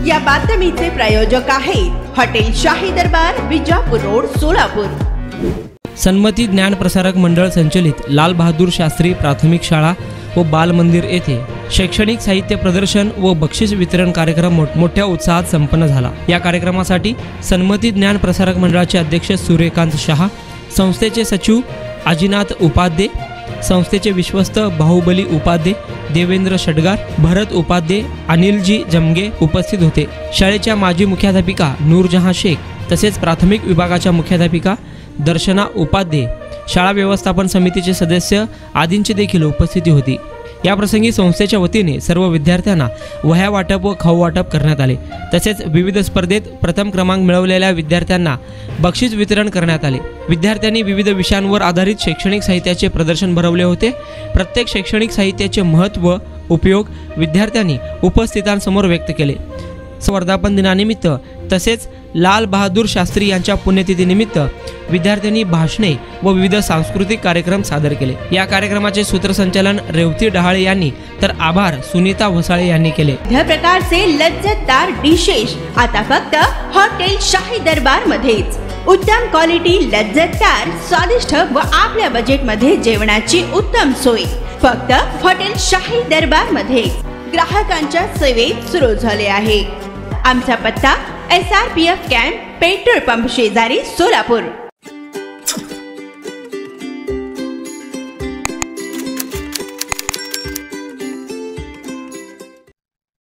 या बातमीचे प्रायोजक आहेत हॉटेल शाही दरबार, विजापूर रोड, सोलापूर। सन्मती ज्ञान प्रसारक मंडळ संचलित लाल बहादूर शास्त्री प्राथमिक शाळा व बाल मंदिर येथे शैक्षणिक साहित्य प्रदर्शन व बक्षीस वितरण कार्यक्रम मोठ्या उत्साहात संपन्न झाला। या कार्यक्रमासाठी सन्मती ज्ञान प्रसारक मंडळाचे अध्यक्ष सूर्यकांत शहा, संस्थेचे सचिव अजिनाथ उपाध्ये, संस्थेचे विश्वस्त बाहुबली उपाध्ये, देवेंद्र षडगार, भरत उपाध्ये, अनिलजी जमगे उपस्थित होते। शाळेच्या माजी मुख्याध्यापिका नूरजहां शेख तसेच प्राथमिक विभागाच्या मुख्याध्यापिका दर्शना उपाध्ये, शाळा व्यवस्थापन समितीचे सदस्य आदींची देखील उपस्थिती होती। या प्रसंगी संस्थेच्या वतीने सर्व विद्यार्थ्यांना वह्या वाटप व खाऊ वाटप करण्यात आले। तसेच विविध स्पर्धेत प्रथम क्रमांक मिळवलेल्या विद्यार्थ्यांना बक्षीस वितरण करण्यात आले। विद्यार्थ्यांनी विविध विषयांवर आधारित शैक्षणिक साहित्याचे प्रदर्शन भरवले होते। प्रत्येक शैक्षणिक साहित्याचे महत्त्व, उपयोग विद्यार्थ्यांनी उपस्थितांसमोर व्यक्त केले। वर्धापन दिनानिमित्त तसेच लाल बहादूर शास्त्री यांच्या पुण्यतिथीनिमित्त विद्यार्थ्यांनी भाषणे व विविध सांस्कृतिक कार्यक्रम सादर केले। या कार्यक्रमाचे सूत्रसंचालन रेवती डहाळे यांनी तर आभार सुनीता वसाळे यांनी केले। विविध प्रकारचे लज्जतदार डिशेस आता फक्त हॉटेल शाही दरबार मध्येच। उत्तम क्वालिटी, लज्जतदार, स्वादिष्ट व आपल्या बजेट मध्ये जेवणाची उत्तम सोय फक्त हॉटेल शाही दरबार मध्ये ग्राहकांच्या सेवेत सुरू झाले आहे। आमचा पत्ता SRPF कॅम्प, पेट्रोल पंप शेजारी, सोलापूर।